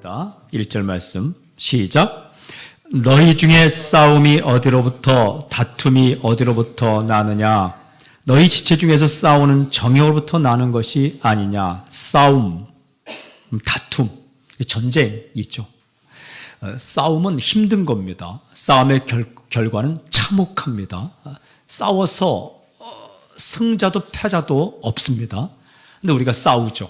나옵니다. 1절 말씀 시작. 너희 중에 싸움이 어디로부터 다툼이 어디로부터 나느냐? 너희 지체 중에서 싸우는 정욕으로부터 나는 것이 아니냐? 싸움, 다툼, 전쟁이죠. 싸움은 힘든 겁니다. 싸움의 결과는 참혹합니다. 싸워서 승자도 패자도 없습니다. 근데 우리가 싸우죠.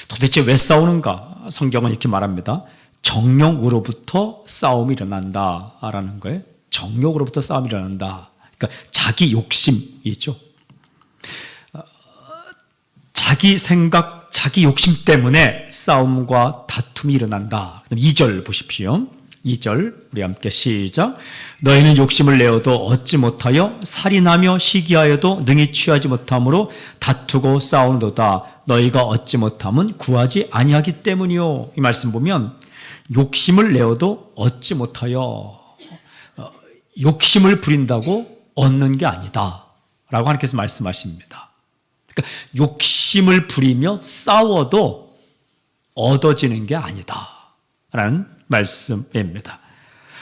도대체 왜 싸우는가? 성경은 이렇게 말합니다. 정욕으로부터 싸움이 일어난다라는 거예요. 정욕으로부터 싸움이 일어난다. 그러니까 자기 욕심이죠. 자기 생각, 자기 욕심 때문에 싸움과 다툼이 일어난다. 2절 보십시오. 2절 우리 함께 시작. 너희는 욕심을 내어도 얻지 못하여 살인하며 시기하여도 능히 취하지 못함으로 다투고 싸우는도다. 너희가 얻지 못함은 구하지 아니하기 때문이요. 이 말씀 보면 욕심을 내어도 얻지 못하여, 욕심을 부린다고 얻는 게 아니다 라고 하나님께서 말씀하십니다. 그러니까 욕심을 부리며 싸워도 얻어지는 게 아니다 라는 말씀입니다.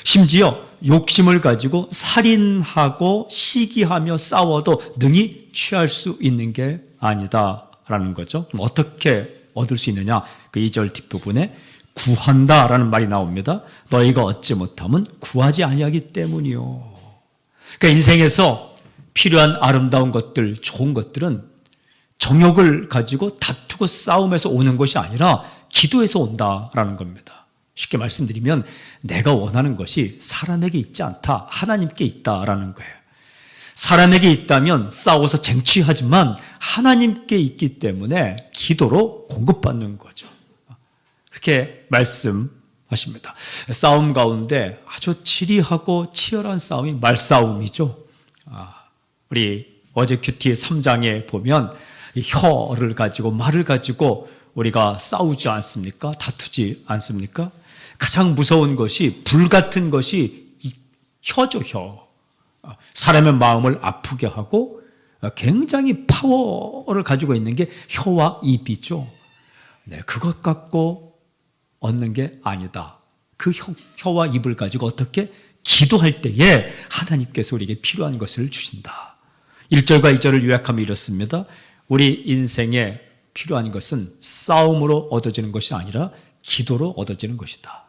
심지어 욕심을 가지고 살인하고 시기하며 싸워도 능히 취할 수 있는 게 아니다라는 거죠. 그럼 어떻게 얻을 수 있느냐? 그 2절 뒷부분에 구한다라는 말이 나옵니다. 너희가 얻지 못함은 구하지 아니하기 때문이요. 그러니까 인생에서 필요한 아름다운 것들, 좋은 것들은 정욕을 가지고 다투고 싸움에서 오는 것이 아니라 기도에서 온다라는 겁니다. 쉽게 말씀드리면 내가 원하는 것이 사람에게 있지 않다. 하나님께 있다라는 거예요. 사람에게 있다면 싸워서 쟁취하지만 하나님께 있기 때문에 기도로 공급받는 거죠. 그렇게 말씀하십니다. 싸움 가운데 아주 지리하고 치열한 싸움이 말싸움이죠. 우리 어제 큐티 3장에 보면 혀를 가지고 말을 가지고 우리가 싸우지 않습니까? 다투지 않습니까? 가장 무서운 것이 불같은 것이 혀죠, 혀. 사람의 마음을 아프게 하고 굉장히 파워를 가지고 있는 게 혀와 입이죠. 네, 그것 갖고 얻는 게 아니다. 그 혀와 입을 가지고 어떻게 기도할 때에 하나님께서 우리에게 필요한 것을 주신다. 1절과 2절을 요약하면 이렇습니다. 우리 인생에 필요한 것은 싸움으로 얻어지는 것이 아니라 기도로 얻어지는 것이다.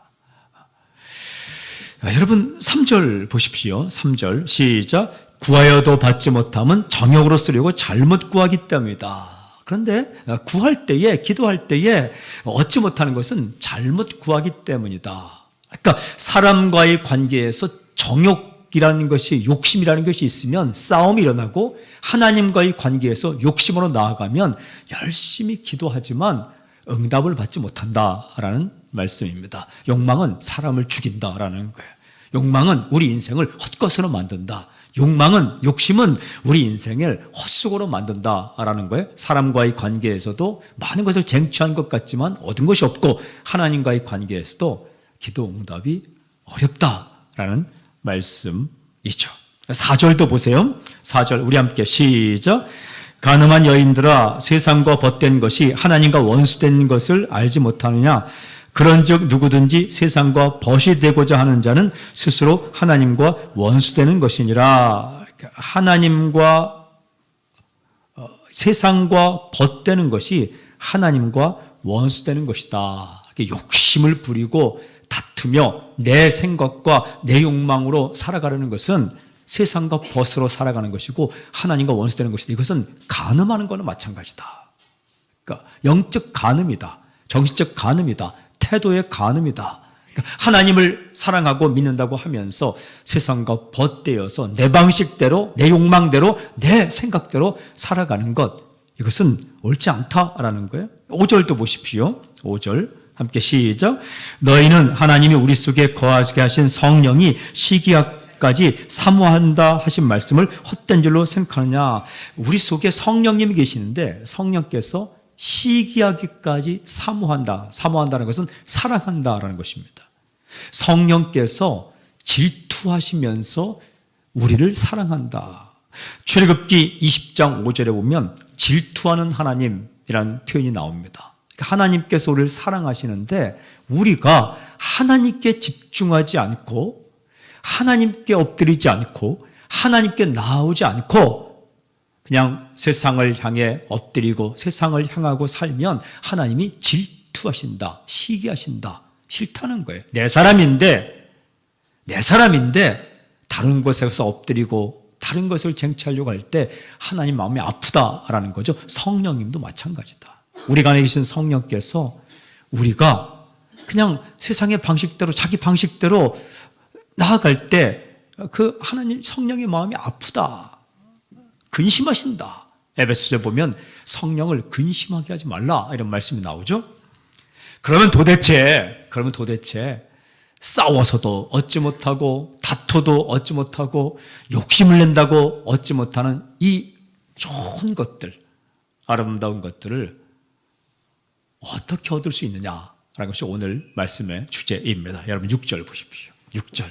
여러분 3절 보십시오. 3절 시작. 구하여도 받지 못함은 정욕으로 쓰려고 잘못 구하기 때문이다. 그런데 구할 때에, 기도할 때에 얻지 못하는 것은 잘못 구하기 때문이다. 그러니까 사람과의 관계에서 정욕이라는 것이, 욕심이라는 것이 있으면 싸움이 일어나고, 하나님과의 관계에서 욕심으로 나아가면 열심히 기도하지만 응답을 받지 못한다라는 말씀입니다. 욕망은 사람을 죽인다라는 거예요. 욕망은 우리 인생을 헛것으로 만든다. 욕심은 우리 인생을 헛수고로 만든다라는 거예요. 사람과의 관계에서도 많은 것을 쟁취한 것 같지만 얻은 것이 없고, 하나님과의 관계에서도 기도 응답이 어렵다라는 말씀이죠. 4절도 보세요. 4절 우리 함께 시작. 가늠한 여인들아, 세상과 벗된 것이 하나님과 원수된 것을 알지 못하느냐? 그런즉 누구든지 세상과 벗이 되고자 하는 자는 스스로 하나님과 원수되는 것이니라. 하나님과 세상과 벗되는 것이 하나님과 원수되는 것이다. 욕심을 부리고 다투며 내 생각과 내 욕망으로 살아가려는 것은 세상과 벗으로 살아가는 것이고 하나님과 원수되는 것이다. 이것은 간음하는 거나 마찬가지다. 그러니까 영적 간음이다. 정신적 간음이다. 태도의 간음이다. 그러니까 하나님을 사랑하고 믿는다고 하면서 세상과 벗되어서 내 방식대로, 내 욕망대로, 내 생각대로 살아가는 것, 이것은 옳지 않다라는 거예요. 5절도 보십시오. 5절 함께 시작. 너희는 하나님이 우리 속에 거하게 하신 성령이 시기까지 사모한다 하신 말씀을 헛된 줄로 생각하느냐? 우리 속에 성령님이 계시는데 성령께서 시기하기까지 사모한다. 사모한다는 것은 사랑한다라는 것입니다. 성령께서 질투하시면서 우리를 사랑한다. 출애굽기 20장 5절에 보면 질투하는 하나님이라는 표현이 나옵니다. 하나님께서 우리를 사랑하시는데 우리가 하나님께 집중하지 않고 하나님께 엎드리지 않고 하나님께 나오지 않고 그냥 세상을 향해 엎드리고 세상을 향하고 살면 하나님이 질투하신다, 시기하신다, 싫다는 거예요. 내 사람인데 다른 곳에서 엎드리고 다른 것을 쟁취하려고 할 때 하나님 마음이 아프다라는 거죠. 성령님도 마찬가지다. 우리 안에 계신 성령께서 우리가 그냥 세상의 방식대로 자기 방식대로 나아갈 때 그 하나님 성령의 마음이 아프다. 근심하신다. 에베소서에 보면 성령을 근심하게 하지 말라 이런 말씀이 나오죠. 그러면 도대체 싸워서도 얻지 못하고 다퉈도 얻지 못하고 욕심을 낸다고 얻지 못하는 이 좋은 것들, 아름다운 것들을 어떻게 얻을 수 있느냐라는 것이 오늘 말씀의 주제입니다. 여러분 6절 보십시오. 6절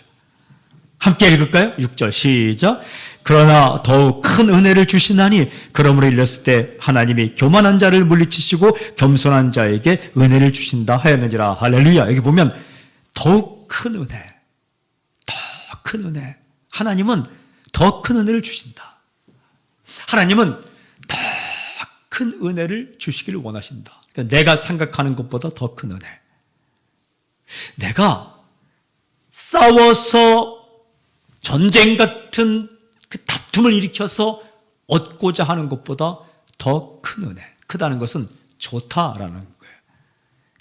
함께 읽을까요? 6절 시작. 그러나 더욱 큰 은혜를 주시나니 그러므로 일렀을 때 하나님이 교만한 자를 물리치시고 겸손한 자에게 은혜를 주신다 하였느니라. 할렐루야. 여기 보면 더욱 큰 은혜, 더 큰 은혜. 하나님은 더 큰 은혜를 주신다. 하나님은 더 큰 은혜를 주시기를 원하신다. 그러니까 내가 생각하는 것보다 더 큰 은혜. 내가 싸워서 전쟁 같은 그 다툼을 일으켜서 얻고자 하는 것보다 더 큰 은혜. 크다는 것은 좋다라는 거예요.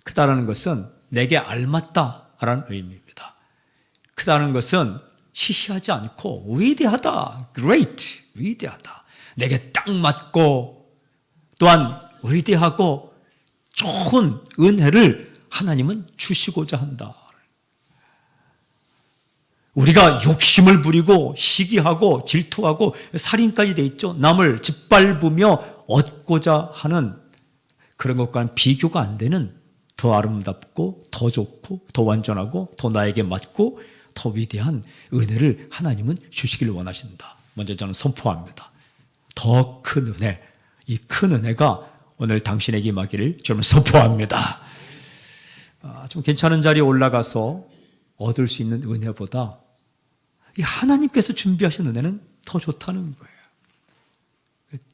크다라는 것은 내게 알맞다라는 의미입니다. 크다는 것은 시시하지 않고 위대하다, great, 위대하다. 내게 딱 맞고 또한 위대하고 좋은 은혜를 하나님은 주시고자 한다. 우리가 욕심을 부리고 시기하고 질투하고 살인까지 돼 있죠. 남을 짓밟으며 얻고자 하는 그런 것과는 비교가 안 되는 더 아름답고 더 좋고 더 완전하고 더 나에게 맞고 더 위대한 은혜를 하나님은 주시기를 원하신다. 먼저 저는 선포합니다. 더 큰 은혜, 이 큰 은혜가 오늘 당신에게 임하기를 저는 선포합니다. 좀 괜찮은 자리에 올라가서 얻을 수 있는 은혜보다 이 하나님께서 준비하신 은혜는 더 좋다는 거예요.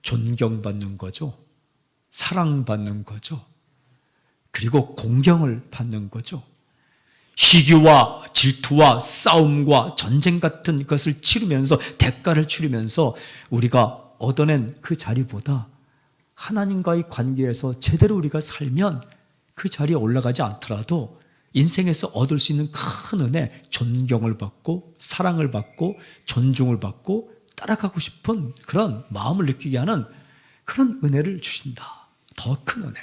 존경받는 거죠. 사랑받는 거죠. 그리고 공경을 받는 거죠. 시기와 질투와 싸움과 전쟁 같은 것을 치르면서 대가를 치르면서 우리가 얻어낸 그 자리보다 하나님과의 관계에서 제대로 우리가 살면 그 자리에 올라가지 않더라도 인생에서 얻을 수 있는 큰 은혜, 존경을 받고 사랑을 받고 존중을 받고 따라가고 싶은 그런 마음을 느끼게 하는 그런 은혜를 주신다. 더 큰 은혜.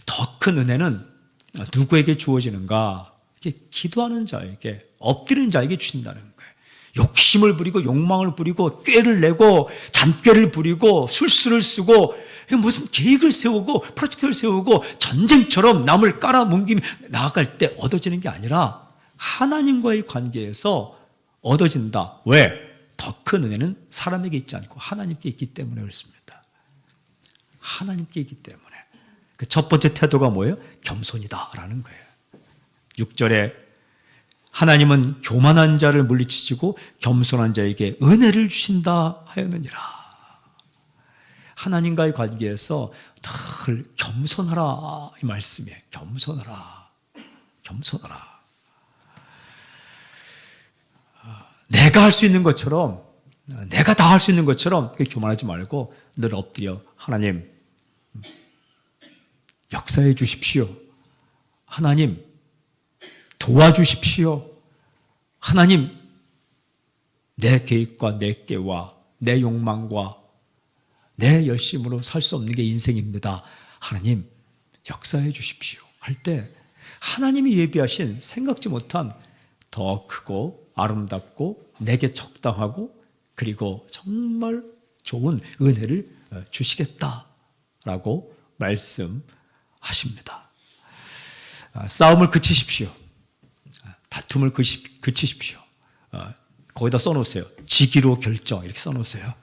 더 큰 은혜는 누구에게 주어지는가? 기도하는 자에게, 엎드리는 자에게 주신다는 거예요. 욕심을 부리고 욕망을 부리고 꾀를 내고 잔꾀를 부리고 술수를 쓰고 무슨 계획을 세우고 프로젝트를 세우고 전쟁처럼 남을 깔아뭉기며 나아갈 때 얻어지는 게 아니라 하나님과의 관계에서 얻어진다. 왜? 더 큰 은혜는 사람에게 있지 않고 하나님께 있기 때문에 그렇습니다. 하나님께 있기 때문에. 그 첫 번째 태도가 뭐예요? 겸손이다라는 거예요. 6절에 하나님은 교만한 자를 물리치시고 겸손한 자에게 은혜를 주신다 하였느니라. 하나님과의 관계에서 늘 겸손하라 이 말씀이에요. 겸손하라. 겸손하라. 내가 할 수 있는 것처럼 내가 다 할 수 있는 것처럼 교만하지 말고 늘 엎드려 하나님 역사해 주십시오. 하나님 도와주십시오. 하나님 내 계획과 내 깨와 내 욕망과 내 열심으로 살 수 없는 게 인생입니다. 하나님 역사해 주십시오. 할 때 하나님이 예비하신 생각지 못한 더 크고 아름답고 내게 적당하고 그리고 정말 좋은 은혜를 주시겠다라고 말씀하십니다. 싸움을 그치십시오. 다툼을 그치십시오. 거기다 써놓으세요. 지기로 결정 이렇게 써놓으세요.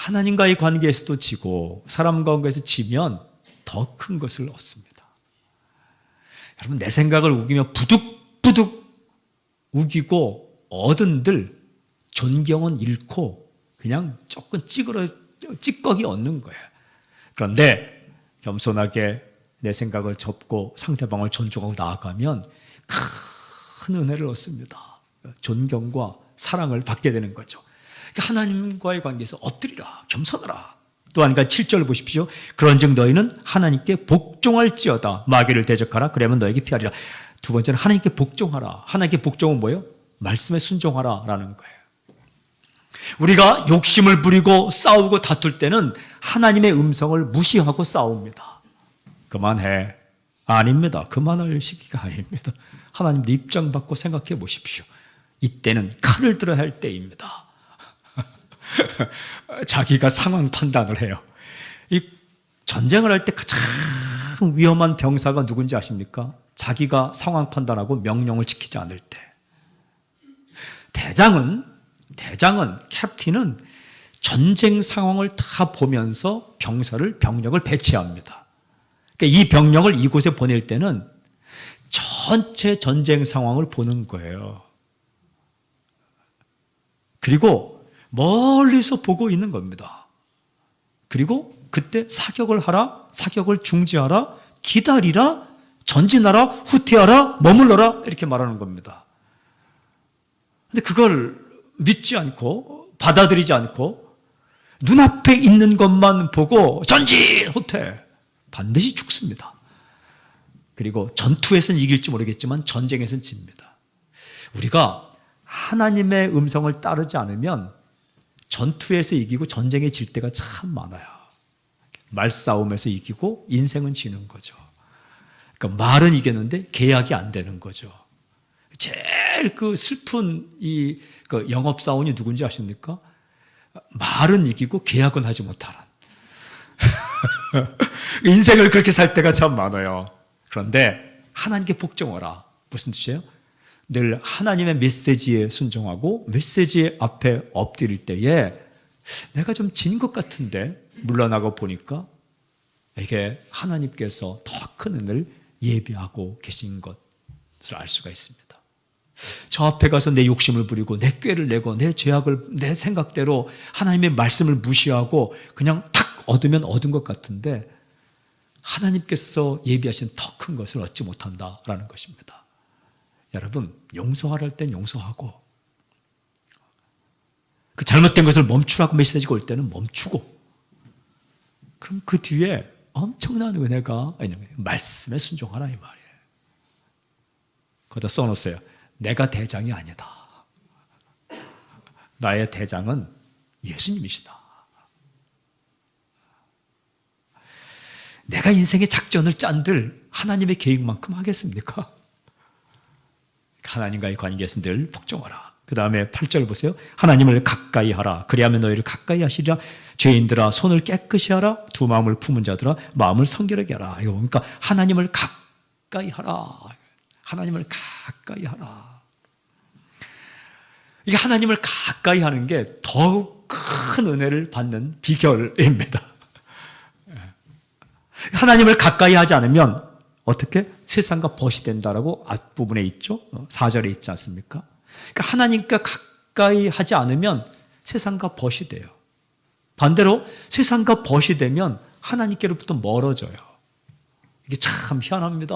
하나님과의 관계에서도 지고 사람 관계에서 지면 더 큰 것을 얻습니다. 여러분, 내 생각을 우기며 부득부득 우기고 얻은들 존경은 잃고 그냥 조금 찌꺼기 얻는 거예요. 그런데 겸손하게 내 생각을 접고 상대방을 존중하고 나아가면 큰 은혜를 얻습니다. 존경과 사랑을 받게 되는 거죠. 하나님과의 관계에서 엎드리라, 겸손하라. 또한 7절 보십시오. 그런즉 너희는 하나님께 복종할지어다. 마귀를 대적하라. 그러면 너에게 피하리라. 두 번째는 하나님께 복종하라. 하나님께 복종은 뭐예요? 말씀에 순종하라라는 거예요. 우리가 욕심을 부리고 싸우고 다툴 때는 하나님의 음성을 무시하고 싸웁니다. 그만해. 아닙니다. 그만할 시기가 아닙니다. 하나님도 입장 받고 생각해 보십시오. 이때는 칼을 들어야 할 때입니다. 자기가 상황 판단을 해요. 이 전쟁을 할 때 가장 위험한 병사가 누군지 아십니까? 자기가 상황 판단하고 명령을 지키지 않을 때. 대장은 캡틴은 전쟁 상황을 다 보면서 병력을 배치합니다. 그러니까 이 병력을 이곳에 보낼 때는 전체 전쟁 상황을 보는 거예요. 그리고 멀리서 보고 있는 겁니다. 그리고 그때 사격을 하라, 사격을 중지하라, 기다리라, 전진하라, 후퇴하라, 머물러라 이렇게 말하는 겁니다. 근데 그걸 믿지 않고 받아들이지 않고 눈앞에 있는 것만 보고 전진, 후퇴 반드시 죽습니다. 그리고 전투에서는 이길지 모르겠지만 전쟁에서는 집니다. 우리가 하나님의 음성을 따르지 않으면 전투에서 이기고 전쟁에 질 때가 참 많아요. 말싸움에서 이기고 인생은 지는 거죠. 그러니까 말은 이겼는데 계약이 안 되는 거죠. 제일 슬픈 영업사원이 누군지 아십니까? 말은 이기고 계약은 하지 못하는. 인생을 그렇게 살 때가 참 많아요. 그런데 하나님께 복종하라. 무슨 뜻이에요? 늘 하나님의 메시지에 순종하고 메시지 앞에 엎드릴 때에 내가 좀 진 것 같은데 물러나고 보니까 이게 하나님께서 더 큰 은혜를 예비하고 계신 것을 알 수가 있습니다. 저 앞에 가서 내 욕심을 부리고 내 꾀를 내고 내 죄악을 내 생각대로 하나님의 말씀을 무시하고 그냥 탁 얻으면 얻은 것 같은데 하나님께서 예비하신 더 큰 것을 얻지 못한다라는 것입니다. 여러분, 용서하라 할 땐 용서하고 그 잘못된 것을 멈추라고 메시지가 올 때는 멈추고 그럼 그 뒤에 엄청난 은혜가 있는 거예요. 말씀에 순종하라 이 말이에요. 거기다 써놓으세요. 내가 대장이 아니다. 나의 대장은 예수님이시다. 내가 인생의 작전을 짠들 하나님의 계획만큼 하겠습니까? 하나님과의 관계에서 늘 복종하라. 그 다음에 8절 보세요. 하나님을 가까이 하라. 그리하면 너희를 가까이 하시리라. 죄인들아 손을 깨끗이 하라. 두 마음을 품은 자들아 마음을 성결하게 하라. 이거 그러니까 하나님을 가까이 하라. 하나님을 가까이 하라. 이게 하나님을 가까이 하는 게 더욱 큰 은혜를 받는 비결입니다. 하나님을 가까이 하지 않으면 어떻게? 세상과 벗이 된다라고 앞부분에 있죠. 4절에 있지 않습니까? 그러니까 하나님과 가까이 하지 않으면 세상과 벗이 돼요. 반대로 세상과 벗이 되면 하나님께로부터 멀어져요. 이게 참 희한합니다.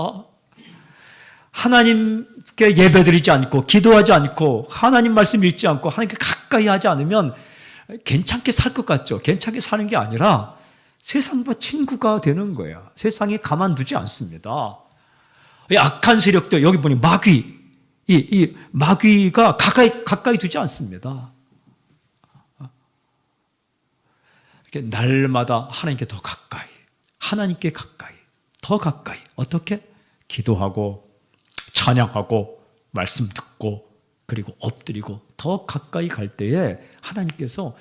하나님께 예배드리지 않고 기도하지 않고 하나님 말씀 읽지 않고 하나님께 가까이 하지 않으면 괜찮게 살 것 같죠. 괜찮게 사는 게 아니라 세상과 친구가 되는 거예요. 세상이 가만두지 않습니다. 악한 세력들, 여기 보니 마귀, 이 마귀가 가까이 두지 않습니다. 이렇게 날마다 하나님께 더 가까이, 하나님께 가까이, 더 가까이. 어떻게? 기도하고, 찬양하고, 말씀 듣고, 그리고 엎드리고, 더 가까이 갈 때에 하나님께서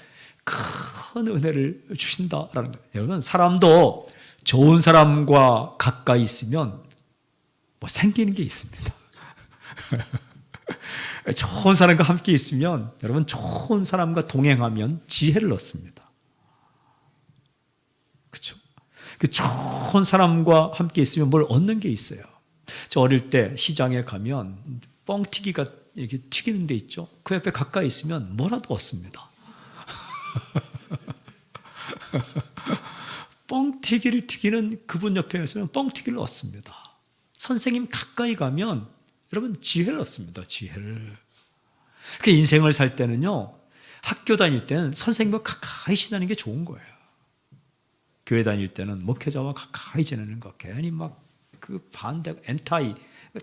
큰 은혜를 주신다라는 거예요. 여러분, 사람도 좋은 사람과 가까이 있으면 생기는 게 있습니다. 좋은 사람과 함께 있으면 여러분 좋은 사람과 동행하면 지혜를 얻습니다. 그 좋은 사람과 함께 있으면 뭘 얻는 게 있어요. 저 어릴 때 시장에 가면 뻥튀기가 이렇게 튀기는 데 있죠. 그 옆에 가까이 있으면 뭐라도 얻습니다. 뻥튀기를 튀기는 그분 옆에 있으면 뻥튀기를 얻습니다. 선생님 가까이 가면 여러분 지혜를 얻습니다. 지혜를. 그 인생을 살 때는요, 학교 다닐 때는 선생님과 가까이 지내는 게 좋은 거예요. 교회 다닐 때는 목회자와 가까이 지내는 거, 괜히 막 그 반대, 엔타이,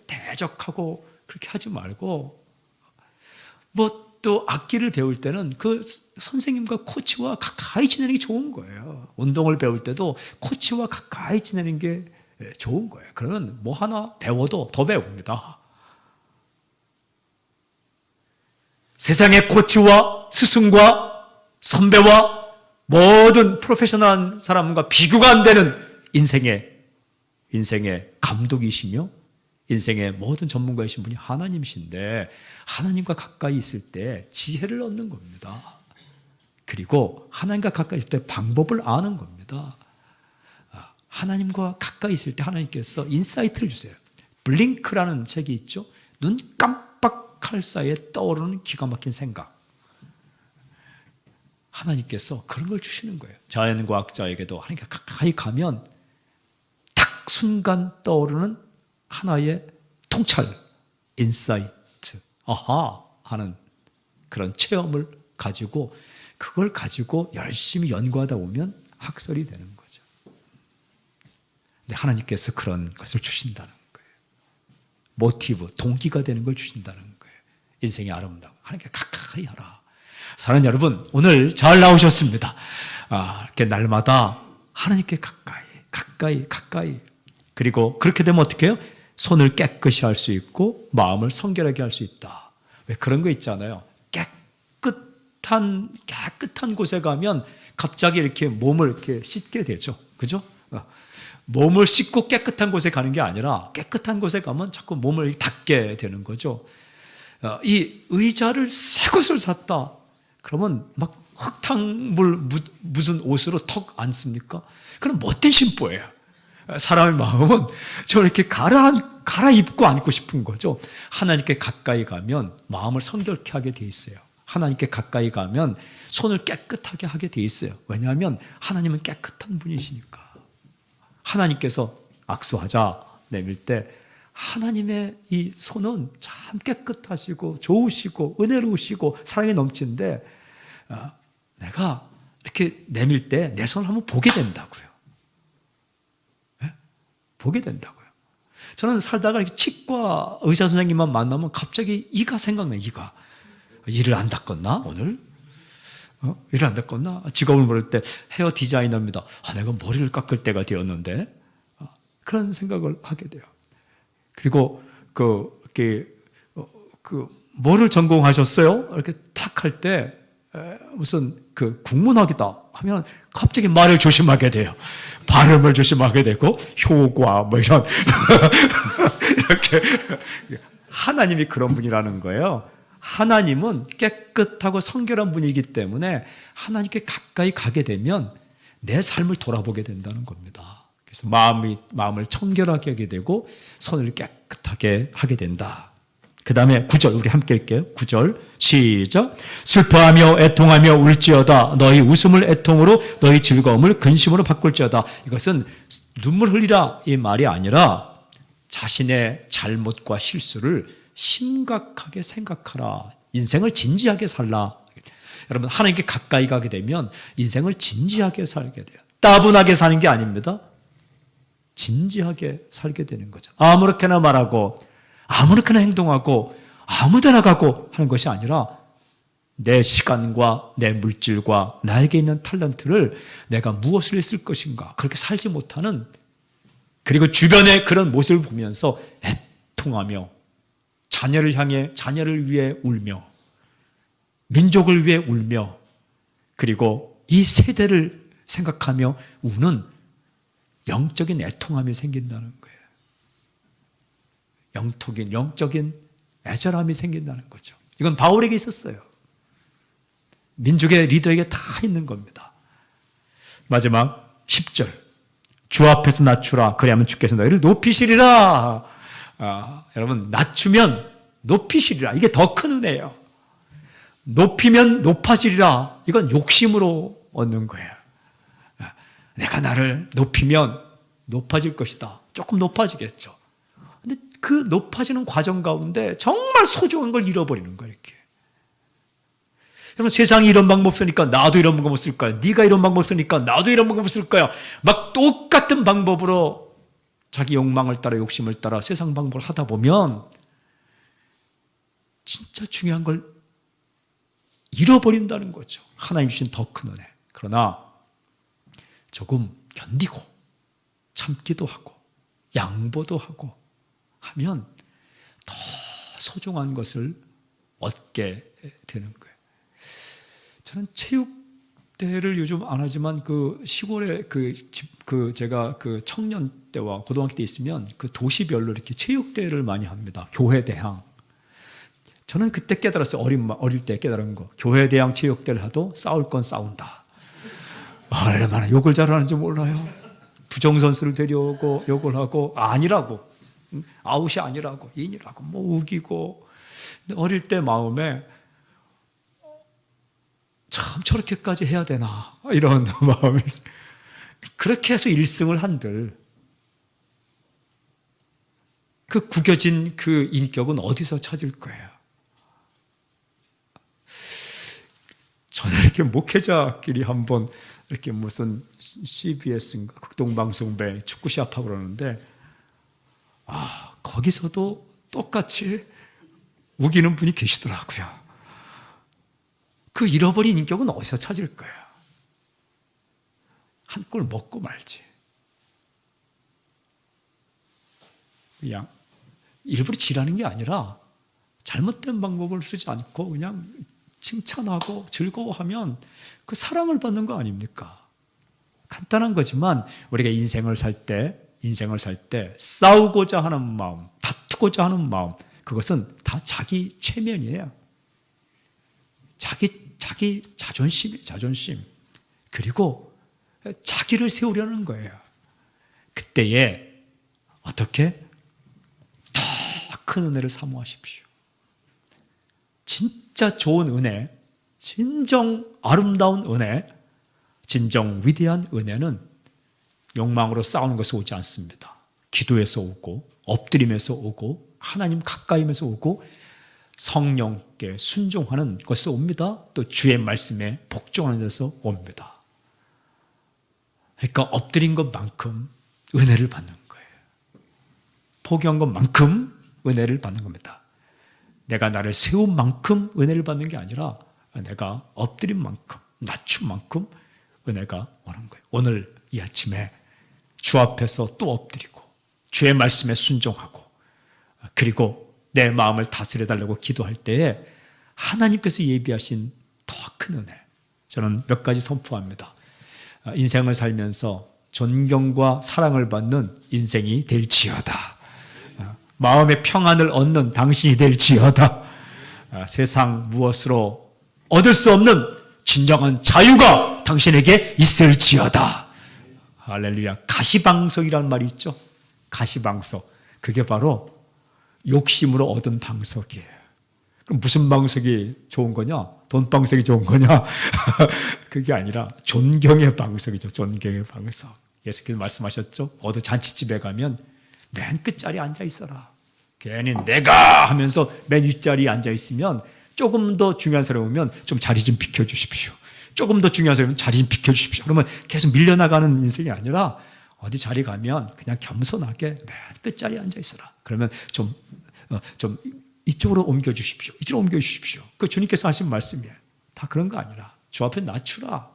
대적하고 그렇게 하지 말고, 뭐 또 악기를 배울 때는 그 선생님과 코치와 가까이 지내는 게 좋은 거예요. 운동을 배울 때도 코치와 가까이 지내는 게 좋은 거예요. 그러면 뭐 하나 배워도 더 배웁니다. 세상의 코치와 스승과 선배와 모든 프로페셔널한 사람과 비교가 안 되는 인생의 감독이시며 인생의 모든 전문가이신 분이 하나님이신데, 하나님과 가까이 있을 때 지혜를 얻는 겁니다. 그리고 하나님과 가까이 있을 때 방법을 아는 겁니다. 하나님과 가까이 있을 때 하나님께서 인사이트를 주세요. 블링크라는 책이 있죠. 눈 깜빡할 사이에 떠오르는 기가 막힌 생각. 하나님께서 그런 걸 주시는 거예요. 자연과학자에게도 하나님과 가까이 가면 딱 순간 떠오르는 하나의 통찰, 인사이트, 아하 하는 그런 체험을 가지고, 그걸 가지고 열심히 연구하다 보면 학설이 되는 거죠. 근데 하나님께서 그런 것을 주신다는 거예요. 모티브, 동기가 되는 걸 주신다는 거예요. 인생이 아름다워. 하나님께 가까이 하라. 사랑하는 여러분, 오늘 잘 나오셨습니다. 이렇게 날마다 하나님께 가까이. 그리고 그렇게 되면 어떻게 해요? 손을 깨끗이 할 수 있고 마음을 성결하게 할 수 있다. 왜 그런 거 있잖아요. 깨끗한 곳에 가면 갑자기 이렇게 몸을 이렇게 씻게 되죠. 그죠? 몸을 씻고 깨끗한 곳에 가는 게 아니라 깨끗한 곳에 가면 자꾸 몸을 닦게 되는 거죠. 이 의자를 새 것을 샀다. 그러면 막 흙탕물 묻은 옷으로 턱 앉습니까? 그럼 못된 심보예요. 사람의 마음은 저렇게 갈아입고 앉고 싶은 거죠. 하나님께 가까이 가면 마음을 성결케 하게 돼 있어요. 하나님께 가까이 가면 손을 깨끗하게 하게 돼 있어요. 왜냐하면 하나님은 깨끗한 분이시니까. 하나님께서 악수하자 내밀 때 하나님의 이 손은 참 깨끗하시고 좋으시고 은혜로우시고 사랑이 넘치는데, 내가 이렇게 내밀 때 내 손을 한번 보게 된다고요. 보게 된다고요. 저는 살다가 이렇게 치과 의사 선생님만 만나면 갑자기 이가 생각나요. 이가. 이를 안 닦았나 오늘? 이를 안 닦았나? 직업을 모를 때 헤어 디자이너입니다. 내가 머리를 깎을 때가 되었는데, 그런 생각을 하게 돼요. 그리고 뭐를 전공하셨어요? 이렇게 탁 할 때 무슨 국문학이다 하면 갑자기 말을 조심하게 돼요. 발음을 조심하게 되고 효과 뭐 이런 이렇게. 하나님이 그런 분이라는 거예요. 하나님은 깨끗하고 성결한 분이기 때문에 하나님께 가까이 가게 되면 내 삶을 돌아보게 된다는 겁니다. 그래서 마음을 청결하게 하게 되고 손을 깨끗하게 하게 된다. 그 다음에 9절 우리 함께 할게요. 9절 시작. 슬퍼하며 애통하며 울지어다. 너희 웃음을 애통으로 너희 즐거움을 근심으로 바꿀지어다. 이것은 눈물 흘리라 이 말이 아니라 자신의 잘못과 실수를 심각하게 생각하라. 인생을 진지하게 살라. 여러분, 하나님께 가까이 가게 되면 인생을 진지하게 살게 돼요. 따분하게 사는 게 아닙니다. 진지하게 살게 되는 거죠. 아무렇게나 말하고 아무렇게나 행동하고 아무데나 가고 하는 것이 아니라 내 시간과 내 물질과 나에게 있는 탤런트를 내가 무엇을 쓸 것인가, 그렇게 살지 못하는, 그리고 주변의 그런 모습을 보면서 애통하며 자녀를 위해 울며 민족을 위해 울며 그리고 이 세대를 생각하며 우는 영적인 애통함이 생긴다는 거예요. 영적인 애절함이 생긴다는 거죠. 이건 바울에게 있었어요. 민족의 리더에게 다 있는 겁니다. 마지막 10절 주 앞에서 낮추라. 그리하면 주께서 너희를 높이시리라. 여러분, 낮추면 높이시리라. 이게 더 큰 은혜예요. 높이면 높아지리라. 이건 욕심으로 얻는 거예요. 내가 나를 높이면 높아질 것이다. 조금 높아지겠죠. 근데 그 높아지는 과정 가운데 정말 소중한 걸 잃어버리는 거예요. 이렇게. 여러분, 세상이 이런 방법 쓰니까 나도 이런 방법 쓸 거야. 네가 이런 방법 쓰니까 나도 이런 방법 쓸 거야. 막 똑같은 방법으로 자기 욕망을 따라 욕심을 따라 세상 방법을 하다 보면 진짜 중요한 걸 잃어버린다는 거죠. 하나님 주신 더 큰 은혜. 그러나 조금 견디고 참기도 하고 양보도 하고 하면 더 소중한 것을 얻게 되는 거예요. 저는 체육대회를 요즘 안 하지만 그 시골에 제가 그 청년 때와 고등학교 때 있으면 그 도시별로 이렇게 체육대회를 많이 합니다. 교회 대항. 저는 그때 깨달았어요. 어릴 때 깨달은 거. 교회 대항 체육대회를 하도 싸울 건 싸운다. 얼마나 욕을 잘하는지 몰라요. 부정선수를 데려오고 욕을 하고 아니라고. 아웃이 아니라고. 인이라고. 뭐 우기고. 근데 어릴 때 마음에 참 저렇게까지 해야 되나 이런 마음이 그렇게 해서 1승을 한들 그 구겨진 그 인격은 어디서 찾을 거예요? 저는 이렇게 목회자끼리 한번 이렇게 무슨 CBS인가 극동방송배 축구 시합하고 그러는데 거기서도 똑같이 우기는 분이 계시더라고요. 그 잃어버린 인격은 어디서 찾을 거예요? 한 골 먹고 말지. 그냥 일부러 지라는 게 아니라 잘못된 방법을 쓰지 않고 그냥 칭찬하고 즐거워하면 그 사랑을 받는 거 아닙니까? 간단한 거지만 우리가 인생을 살 때 싸우고자 하는 마음, 다투고자 하는 마음, 그것은 다 자기 최면이에요. 자기 자존심이에요, 자존심. 그리고 자기를 세우려는 거예요. 그때에 어떻게? 더 큰 은혜를 사모하십시오. 진짜 좋은 은혜, 진정 아름다운 은혜, 진정 위대한 은혜는 욕망으로 싸우는 것에서 오지 않습니다. 기도에서 오고, 엎드림에서 오고, 하나님 가까이면서 오고, 성령께 순종하는 것에서 옵니다. 또 주의 말씀에 복종하는 데서 옵니다. 그러니까 엎드린 것만큼 은혜를 받는 거예요. 포기한 것만큼 은혜를 받는 겁니다. 내가 나를 세운 만큼 은혜를 받는 게 아니라 내가 엎드린 만큼, 낮춘 만큼 은혜가 오는 거예요. 오늘 이 아침에 주 앞에서 또 엎드리고 주의 말씀에 순종하고 그리고 내 마음을 다스려달라고 기도할 때에 하나님께서 예비하신 더 큰 은혜, 저는 몇 가지 선포합니다. 인생을 살면서 존경과 사랑을 받는 인생이 될지어다. 마음의 평안을 얻는 당신이 될지어다. 세상 무엇으로 얻을 수 없는 진정한 자유가 당신에게 있을지어다. 할렐루야. 가시방석이라는 말이 있죠. 가시방석. 그게 바로 욕심으로 얻은 방석이에요. 그럼 무슨 방석이 좋은 거냐? 돈방석이 좋은 거냐? 그게 아니라 존경의 방석이죠. 존경의 방석. 예수께서 말씀하셨죠. 어느 잔치집에 가면 맨 끝자리에 앉아 있어라. 괜히 내가 하면서 맨 윗자리에 앉아 있으면 조금 더 중요한 사람이 오면 좀 자리 좀 비켜주십시오. 조금 더 중요한 사람은 자리 좀 비켜주십시오. 그러면 계속 밀려나가는 인생이 아니라 어디 자리 가면 그냥 겸손하게 맨 끝자리에 앉아 있어라. 그러면 좀 이쪽으로 옮겨주십시오. 이쪽으로 옮겨주십시오. 그 주님께서 하신 말씀이에요. 다 그런 거 아니라 주 앞에 낮추라.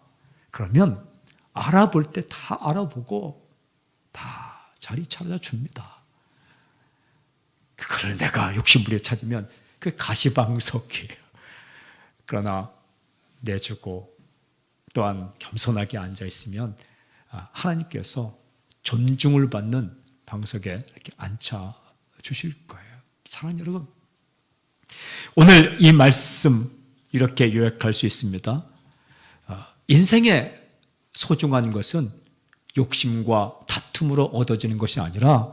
그러면 알아볼 때 다 알아보고 다 자리 찾아 줍니다. 그걸 내가 욕심부려 찾으면 그 가시방석이에요. 그러나 내주고 또한 겸손하게 앉아 있으면 하나님께서 존중을 받는 방석에 이렇게 앉혀 주실 거예요. 사랑하는 여러분, 오늘 이 말씀 이렇게 요약할 수 있습니다. 인생의 소중한 것은 욕심과 다툼으로 얻어지는 것이 아니라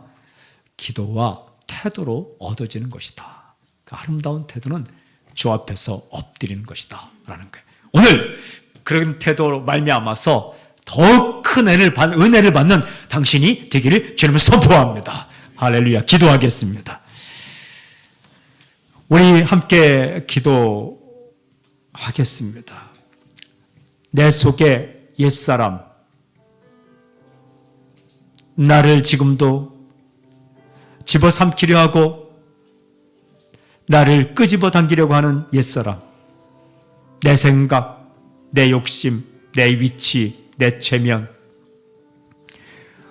기도와 태도로 얻어지는 것이다. 그 아름다운 태도는 주 앞에서 엎드리는 것이다 라는 거예요. 오늘 그런 태도로 말미암아서 더 큰 은혜를 받는 당신이 되기를 주님을 선포합니다. 할렐루야. 기도하겠습니다. 우리 함께 기도하겠습니다. 내 속에 옛사람, 나를 지금도 집어삼키려 하고 나를 끄집어 당기려고 하는 옛사람, 내 생각, 내 욕심, 내 위치, 내 체면,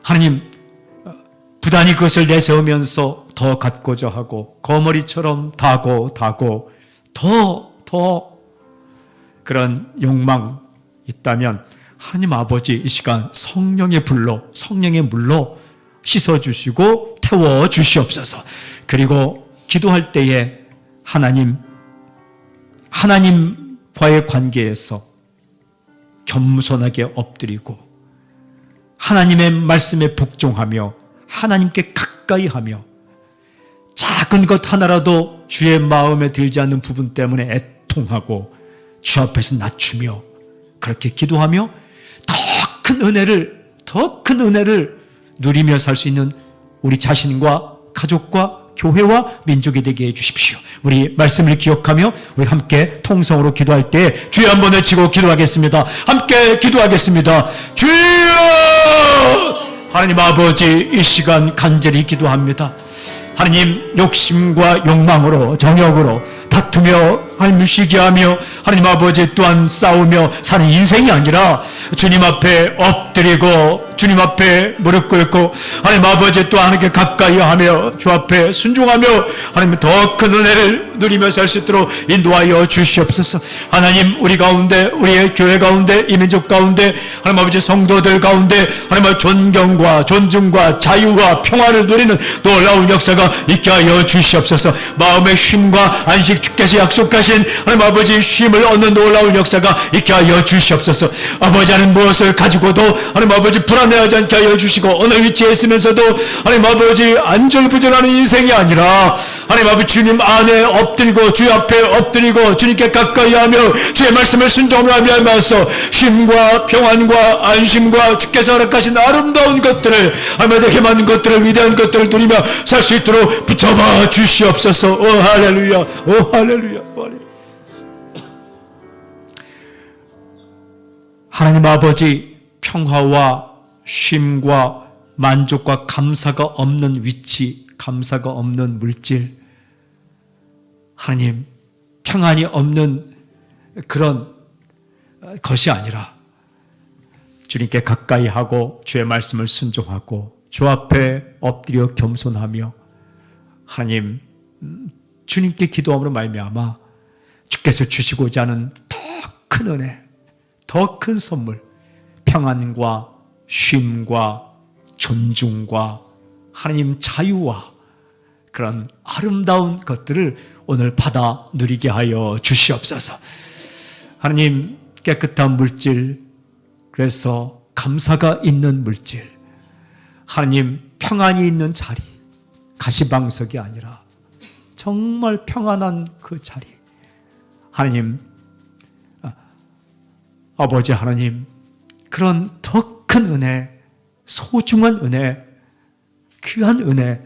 하나님 부단히 그것을 내세우면서 더 갖고자 하고 거머리처럼 다고 더 그런 욕망 있다면 하나님 아버지 이 시간 성령의 물로 씻어주시고 태워주시옵소서. 그리고 기도할 때에 하나님과의 관계에서 겸손하게 엎드리고 하나님의 말씀에 복종하며 하나님께 가까이 하며 작은 것 하나라도 주의 마음에 들지 않는 부분 때문에 애통하고 주 앞에서 낮추며 그렇게 기도하며 더 큰 은혜를 누리며 살 수 있는 우리 자신과 가족과 교회와 민족이 되게 해주십시오. 우리 말씀을 기억하며 우리 함께 통성으로 기도할 때 주여 한번 외치고 기도하겠습니다. 함께 기도하겠습니다. 주여! 하나님 아버지 이 시간 간절히 기도합니다. 하나님 욕심과 욕망으로 정욕으로 다투며 하나님 시기하며 하나님 아버지 또한 싸우며 사는 인생이 아니라 주님 앞에 엎드리고 주님 앞에 무릎 꿇고 하나님 아버지 또 하나님께 가까이 하며 주 앞에 순종하며 하나님 더 큰 은혜를 누리며 살 수 있도록 인도하여 주시옵소서. 하나님 우리 가운데 우리의 교회 가운데 이 민족 가운데 하나님 아버지 성도들 가운데 하나님 존경과 존중과 자유와 평화를 누리는 놀라운 역사가 있게 하여 주시옵소서. 마음의 쉼과 안식 주께서 약속하신 하나님 아버지 쉼을 얻는 놀라운 역사가 있게 하여 주시옵소서. 아버지 하나님 무엇을 가지고도 하나님 아버지 불안해하지 않게 하여 주시고 어느 위치에 있으면서도 하나님 아버지 안절부절하는 인생이 아니라 하나님 아버지 주님 안에 엎드리고 주 앞에 엎드리고 주님께 가까이 하며 주의 말씀을 순종하며 하면서 쉼과 평안과 안심과 주께서 허락하신 아름다운 것들을 하나님 행하는 것들을 위대한 것들을 누리며 살 수 있도록 붙잡아 주시옵소서. 오 할렐루야. 오 할렐루야. 오 할렐루야. 하나님 아버지 평화와 쉼과 만족과 감사가 없는 위치, 감사가 없는 물질, 하나님 평안이 없는 그런 것이 아니라 주님께 가까이 하고 주의 말씀을 순종하고 주 앞에 엎드려 겸손하며 하나님 주님께 기도함으로 말미암아 주께서 주시고자 하는 더 큰 은혜, 더 큰 선물, 평안과 쉼과 존중과 하나님 자유와 그런 아름다운 것들을 오늘 받아 누리게 하여 주시옵소서. 하나님 깨끗한 물질, 그래서 감사가 있는 물질, 하나님 평안이 있는 자리, 가시방석이 아니라 정말 평안한 그 자리, 하나님 아버지 하나님 그런 더 큰 은혜, 소중한 은혜, 귀한 은혜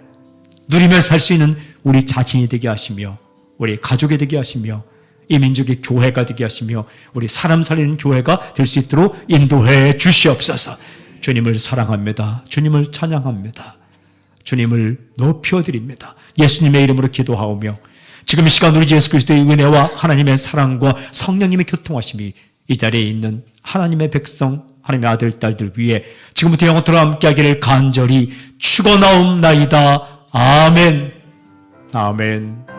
누리며 살 수 있는 우리 자신이 되게 하시며 우리 가족이 되게 하시며 이 민족의 교회가 되게 하시며 우리 사람 살리는 교회가 될 수 있도록 인도해 주시옵소서. 주님을 사랑합니다. 주님을 찬양합니다. 주님을 높여드립니다. 예수님의 이름으로 기도하오며 지금 이 시간 우리 주 예수 그리스도의 은혜와 하나님의 사랑과 성령님의 교통하심이 이 자리에 있는 하나님의 백성, 하나님의 아들, 딸들 위해 지금부터 영원토록 함께하기를 간절히 축원하옵나이다. 아멘. 아멘.